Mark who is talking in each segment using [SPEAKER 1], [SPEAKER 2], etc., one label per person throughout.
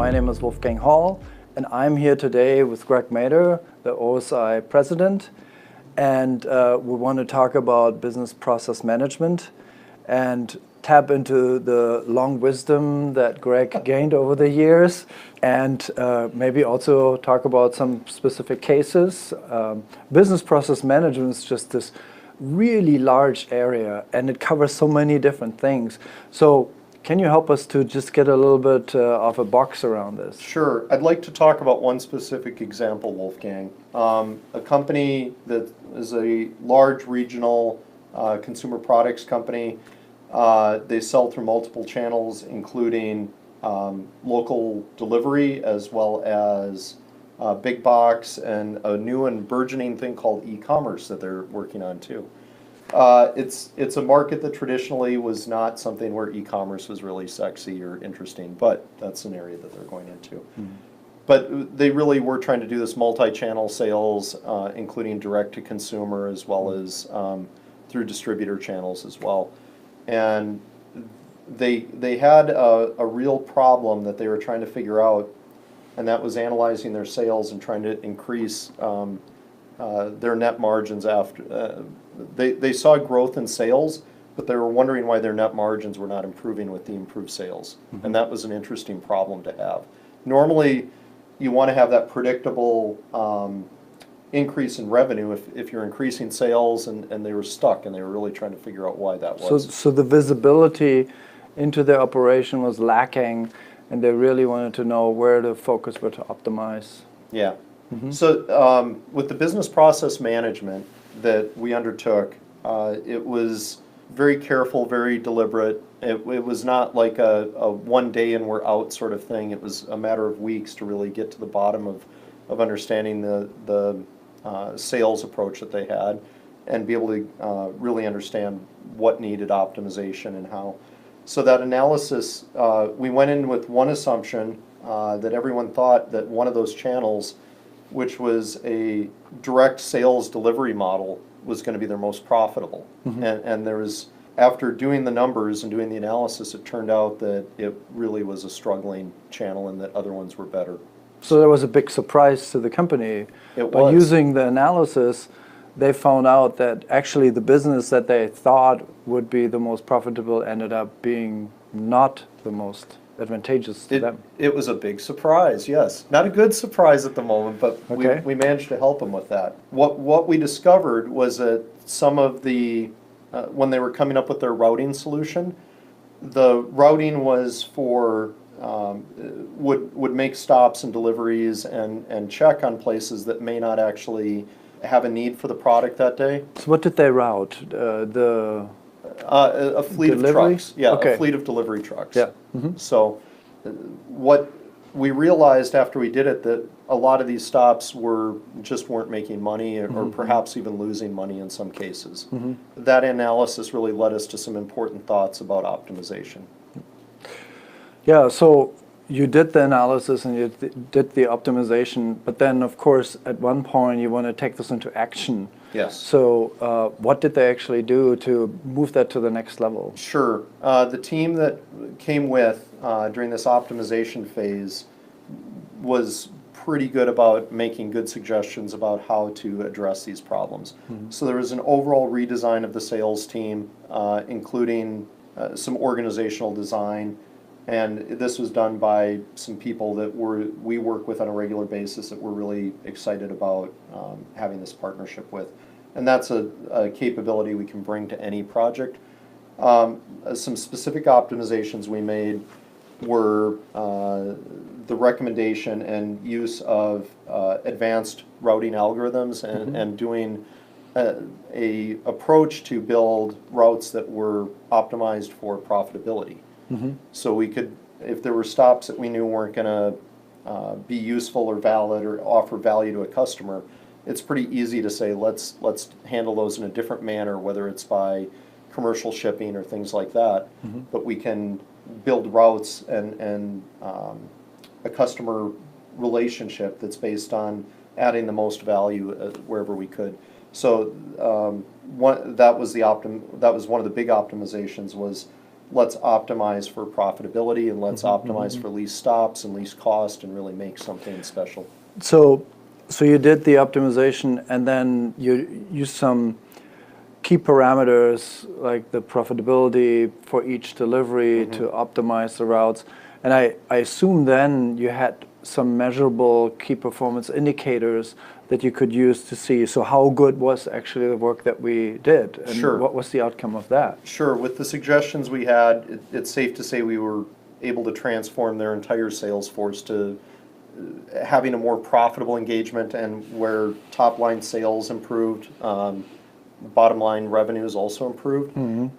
[SPEAKER 1] My name is Wolfgang Hall, and I'm here today with Greg Mader, the OSI president, and we want to talk about business process management and tap into the long wisdom that Greg gained over the years, and maybe also talk about some specific cases. Business process management is just this really large area, and it covers so many different things. So can you help us to just get a little bit of a box around this?
[SPEAKER 2] Sure. I'd like to talk about one specific example, Wolfgang. A company that is a large regional consumer products company. They sell through multiple channels, including local delivery as well as big box and a new and burgeoning thing called e-commerce that they're working on too. It's a market that traditionally was not something where e-commerce was really sexy or interesting, but that's an area that they're going into. Mm-hmm. But they really were trying to do this multi-channel sales, including direct to consumer as well as through distributor channels as well. And they had a real problem that they were trying to figure out, and that was analyzing their sales and trying to increase their net margins after. They saw growth in sales, but they were wondering why their net margins were not improving with the improved sales. Mm-hmm. And that was an interesting problem to have. Normally, you want to have that predictable increase in revenue if you're increasing sales, and they were stuck and they were really trying to figure out why that was.
[SPEAKER 1] So the visibility into their operation was lacking, and they really wanted to know where to focus, where to optimize.
[SPEAKER 2] Yeah. Mm-hmm. So with the business process management that we undertook, it was very careful, very deliberate. It was not like a one day and we're out sort of thing. It was a matter of weeks to really get to the bottom of understanding the sales approach that they had and be able to really understand what needed optimization and how. So that analysis, we went in with one assumption that everyone thought that one of those channels, which was a direct sales delivery model, was going to be their most profitable. Mm-hmm. And there was, after doing the numbers and doing the analysis, it turned out that it really was a struggling channel and that other ones were better.
[SPEAKER 1] So there was a big surprise to the company. By using the analysis, they found out that actually the business that they thought would be the most profitable ended up being not the most advantageous to them.
[SPEAKER 2] It was a big surprise, yes. Not a good surprise at the moment, but okay. we managed to help them with that. What we discovered was that some of the, when they were coming up with their routing solution, the routing was for, would make stops and deliveries and check on places that may not actually have a need for the product that day.
[SPEAKER 1] So what did they route?
[SPEAKER 2] A fleet
[SPEAKER 1] delivery?
[SPEAKER 2] Of trucks. Yeah,
[SPEAKER 1] okay.
[SPEAKER 2] A fleet of delivery trucks.
[SPEAKER 1] Yeah. Mm-hmm.
[SPEAKER 2] So what we realized after we did it, that a lot of these stops just weren't making money or mm-hmm. perhaps even losing money in some cases. Mm-hmm. That analysis really led us to some important thoughts about optimization.
[SPEAKER 1] Yeah, so you did the analysis and you did the optimization, but then of course at one point you want to take this into action.
[SPEAKER 2] Yes.
[SPEAKER 1] So what did they actually do to move that to the next level?
[SPEAKER 2] Sure. The team that came with during this optimization phase was pretty good about making good suggestions about how to address these problems. Mm-hmm. So there was an overall redesign of the sales team, including some organizational design. And this was done by some people that we work with on a regular basis that we're really excited about having this partnership with. And that's a capability we can bring to any project. Some specific optimizations we made were the recommendation and use of advanced routing algorithms and, mm-hmm. and doing a approach to build routes that were optimized for profitability. Mm-hmm. So we could, if there were stops that we knew weren't going to be useful or valid or offer value to a customer, it's pretty easy to say let's handle those in a different manner, whether it's by commercial shipping or things like that. Mm-hmm. But we can build routes and a customer relationship that's based on adding the most value wherever we could. So that was one of the big optimizations was let's optimize for profitability and let's optimize for least stops and least cost and really make something special.
[SPEAKER 1] So you did the optimization, and then you used some key parameters like the profitability for each delivery to optimize the routes. And I assume then you had some measurable key performance indicators that you could use to see, so how good was actually the work that we did, and
[SPEAKER 2] Sure.
[SPEAKER 1] what was the outcome of that?
[SPEAKER 2] Sure. With the suggestions we had, it's safe to say we were able to transform their entire sales force to having a more profitable engagement, and where top line sales improved, bottom line revenues also improved.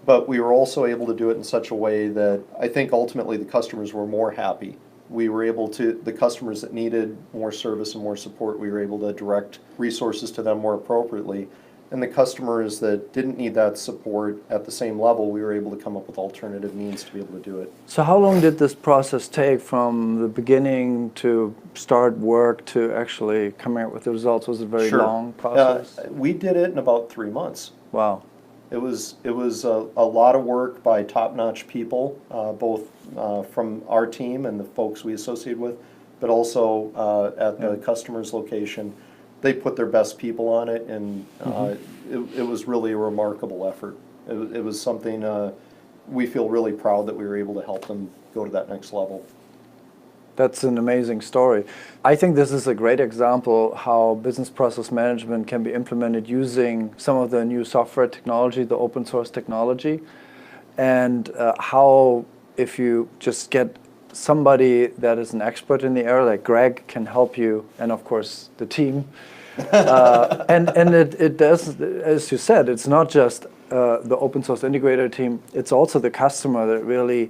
[SPEAKER 2] But we were also able to do it in such a way that I think ultimately the customers were more happy. We were able to, the customers that needed more service and more support, we were able to direct resources to them more appropriately. And the customers that didn't need that support at the same level, we were able to come up with alternative means to be able to do it.
[SPEAKER 1] So how long did this process take from the beginning to start work to actually coming up with the results? Was it a very
[SPEAKER 2] Sure.
[SPEAKER 1] long process?
[SPEAKER 2] We did it in about 3 months.
[SPEAKER 1] Wow.
[SPEAKER 2] It was a lot of work by top-notch people, both from our team and the folks we associated with, but also at the customer's location. They put their best people on it, and it was really a remarkable effort. It was something we feel really proud that we were able to help them go to that next level.
[SPEAKER 1] That's an amazing story. I think this is a great example how business process management can be implemented using some of the new software technology, the open source technology, and how if you just get somebody that is an expert in the area, like Greg, can help you, and of course the team. And it does, as you said, it's not just the open source integrator team, it's also the customer that really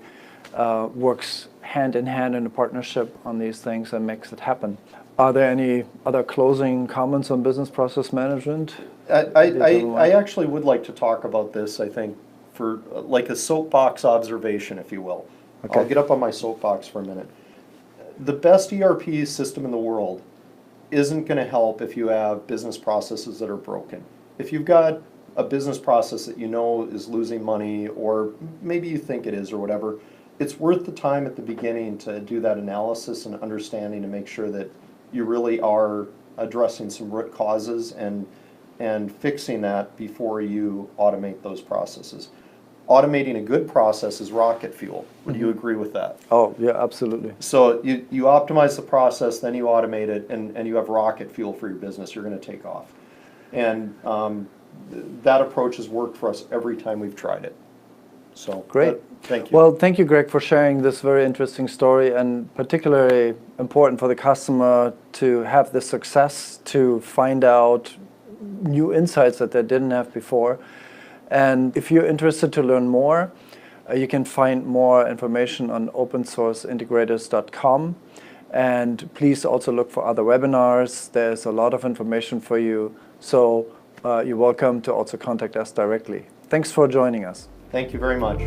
[SPEAKER 1] works hand in hand in a partnership on these things and makes it happen. Are there any other closing comments on business process management?
[SPEAKER 2] I actually would like to talk about this, I think, for like a soapbox observation, if you will.
[SPEAKER 1] Okay.
[SPEAKER 2] I'll get up on my soapbox for a minute. The best ERP system in the world isn't going to help if you have business processes that are broken. If you've got a business process that you know is losing money, or maybe you think it is or whatever, it's worth the time at the beginning to do that analysis and understanding to make sure that you really are addressing some root causes and fixing that before you automate those processes. Automating a good process is rocket fuel. Would you agree with that?
[SPEAKER 1] Oh, yeah, absolutely.
[SPEAKER 2] So you optimize the process, then you automate it, and you have rocket fuel for your business. You're going to take off. And that approach has worked for us every time we've tried it. So
[SPEAKER 1] great.
[SPEAKER 2] Thank you.
[SPEAKER 1] Well, thank you, Greg, for sharing this very interesting story, and particularly important for the customer to have the success to find out new insights that they didn't have before. And if you're interested to learn more, you can find more information on opensourceintegrators.com. And please also look for other webinars. There's a lot of information for you. So you're welcome to also contact us directly. Thanks for joining us.
[SPEAKER 2] Thank you very much.